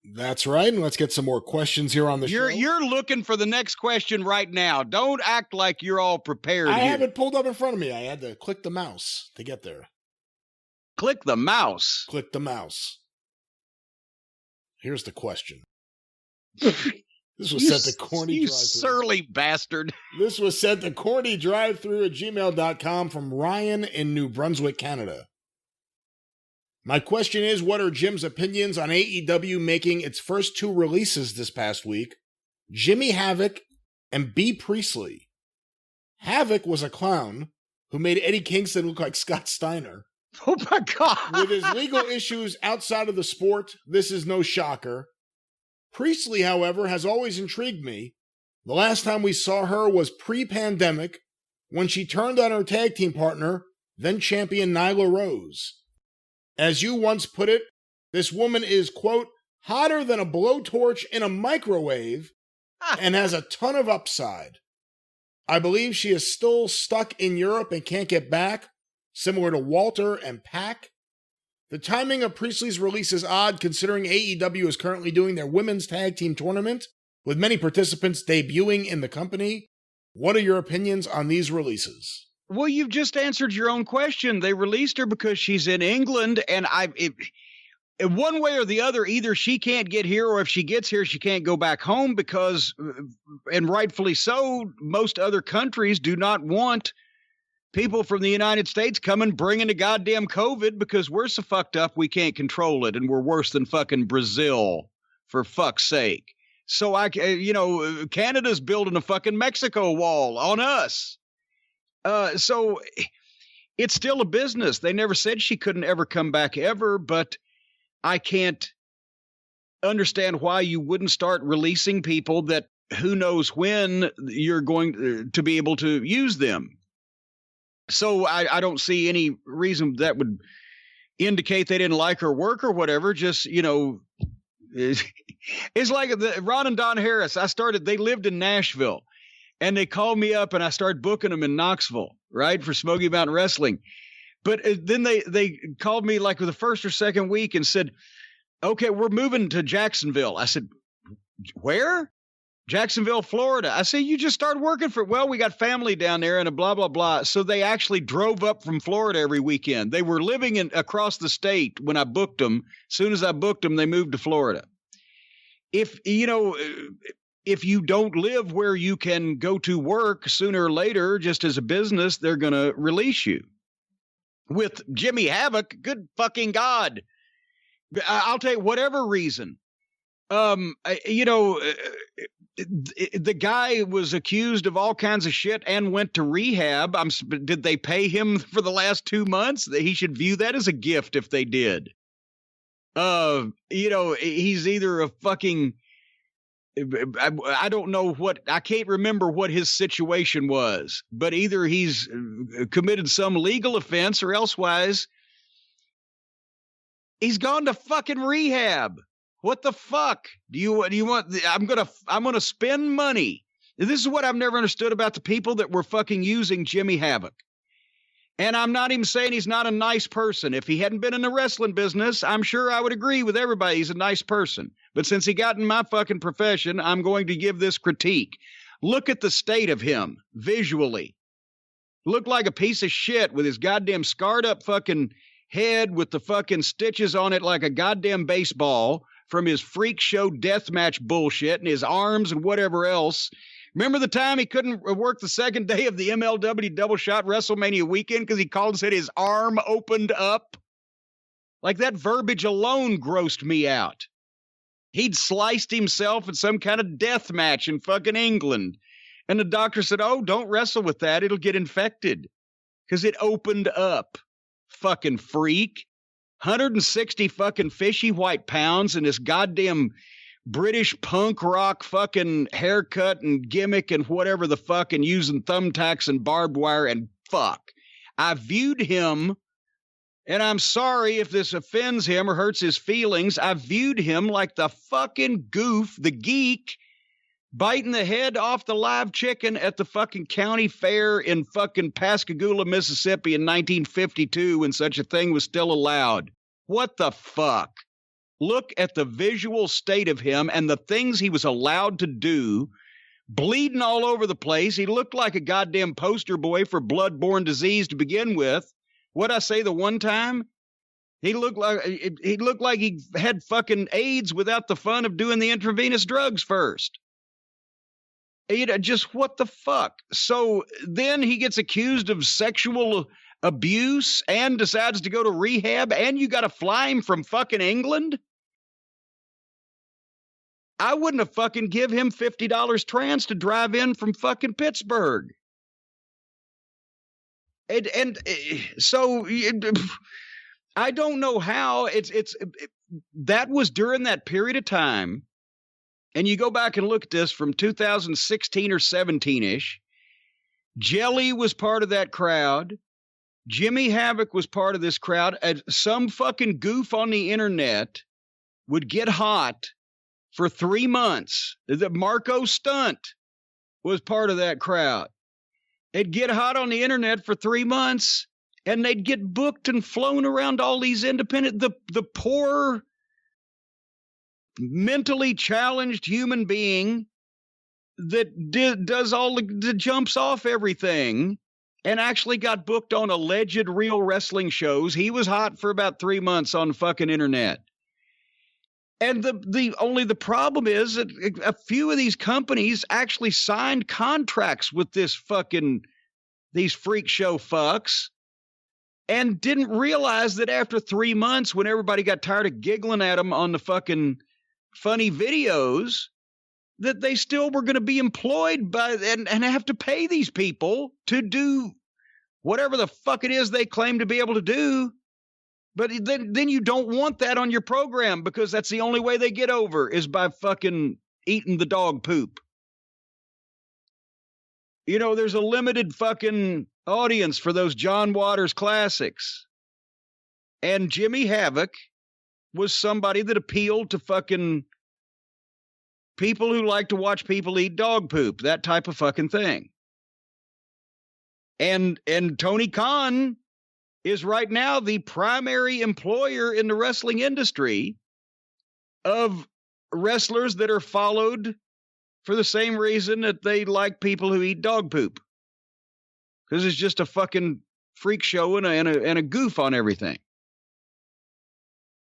That's right. And let's get some more questions here on the show. You're looking for the next question right now. Don't act like you're all prepared. I have it pulled up in front of me. I had to click the mouse to get there. Click the mouse. Click the mouse. Here's the question. This was sent to CornyDriveThru. You surly bastard. This was sent to CornyDriveThru@gmail.com from Ryan in New Brunswick, Canada. My question is, what are Jim's opinions on AEW making its first two releases this past week? Jimmy Havoc and Bea Priestley. Havoc was a clown who made Eddie Kingston look like Scott Steiner. Oh my God. With his legal issues outside of the sport, this is no shocker. Priestley, however, has always intrigued me. The last time we saw her was pre-pandemic, when she turned on her tag team partner, then champion Nyla Rose. As you once put it, this woman is, quote, hotter than a blowtorch in a microwave and has a ton of upside. I believe she is still stuck in Europe and can't get back, similar to Walter and Pac. The timing of Priestley's release is odd considering AEW is currently doing their women's tag team tournament, with many participants debuting in the company. What are your opinions on these releases? Well, you've just answered your own question. They released her because she's in England, and one way or the other, either she can't get here, or if she gets here, she can't go back home because, and rightfully so, most other countries do not want people from the United States coming bringing the goddamn COVID because we're so fucked up we can't control it, and we're worse than fucking Brazil, for fuck's sake. So Canada's building a fucking Mexico wall on us. So it's still a business. They never said she couldn't ever come back ever, but I can't understand why you wouldn't start releasing people that who knows when you're going to be able to use them. So I don't see any reason that would indicate they didn't like her work or whatever. Just, it's like Ron and Don Harris. They lived in Nashville. And they called me up, and I started booking them in Knoxville, right, for Smoky Mountain Wrestling. But then they called me like the first or second week and said, okay, we're moving to Jacksonville. I said, where? Jacksonville, Florida. I said, you just started working well, we got family down there and a blah, blah, blah. So they actually drove up from Florida every weekend. They were living across the state when I booked them. As soon as I booked them, they moved to Florida. If you don't live where you can go to work sooner or later, just as a business, they're going to release you. With Jimmy Havoc, good fucking God. I'll tell you, whatever reason. The guy was accused of all kinds of shit and went to rehab. Did they pay him for the last 2 months? He should view that as a gift if they did. He's either a fucking... I don't know I can't remember what his situation was, but either he's committed some legal offense or elsewise he's gone to fucking rehab. What the fuck do you want? I'm going to spend money. This is what I've never understood about the people that were fucking using Jimmy Havoc. And I'm not even saying he's not a nice person. If he hadn't been in the wrestling business, I'm sure I would agree with everybody he's a nice person. But since he got in my fucking profession, I'm going to give this critique. Look at the state of him visually. Looked like a piece of shit with his goddamn scarred up fucking head with the fucking stitches on it like a goddamn baseball from his freak show deathmatch bullshit and his arms and whatever else. Remember the time he couldn't work the second day of the MLW Double Shot WrestleMania weekend because he called and said his arm opened up? Like, that verbiage alone grossed me out. He'd sliced himself in some kind of death match in fucking England. And the doctor said, oh, don't wrestle with that. It'll get infected. Because it opened up. Fucking freak. 160 fucking fishy white pounds and this goddamn British punk rock fucking haircut and gimmick and whatever the fuck, and using thumbtacks and barbed wire and fuck. I viewed him, and I'm sorry if this offends him or hurts his feelings, I viewed him like the fucking goof, the geek, biting the head off the live chicken at the fucking county fair in fucking Pascagoula, Mississippi in 1952 when such a thing was still allowed. What the fuck? look at the visual state of him and the things he was allowed to do, bleeding all over the place. He looked like a goddamn poster boy for blood-borne disease to begin with. What'd I say the one time? He looked like he had fucking AIDS without the fun of doing the intravenous drugs first. Just what the fuck? So then he gets accused of sexual abuse and decides to go to rehab, and you got to fly him from fucking England? I wouldn't have fucking give him $50 trans to drive in from fucking Pittsburgh. So I don't know how that was during that period of time. And you go back and look at this from 2016 or 17-ish. Jelly was part of that crowd. Jimmy Havoc was part of this crowd. Some fucking goof on the internet would get hot for 3 months. The Marco Stunt was part of that crowd. They'd get hot on the internet for 3 months, and they'd get booked and flown around all these independent, the poor, mentally challenged human being that does all the jumps off everything and actually got booked on alleged real wrestling shows. He was hot for about 3 months on the fucking internet. And the problem is that a few of these companies actually signed contracts with these freak show fucks, and didn't realize that after 3 months, when everybody got tired of giggling at them on the fucking funny videos, that they still were going to be employed by and have to pay these people to do whatever the fuck it is they claim to be able to do. But then you don't want that on your program, because that's the only way they get over is by fucking eating the dog poop. There's a limited fucking audience for those John Waters classics. And Jimmy Havoc was somebody that appealed to fucking people who like to watch people eat dog poop, that type of fucking thing. And Tony Khan is right now the primary employer in the wrestling industry of wrestlers that are followed for the same reason that they like people who eat dog poop. Because it's just a fucking freak show and a goof on everything.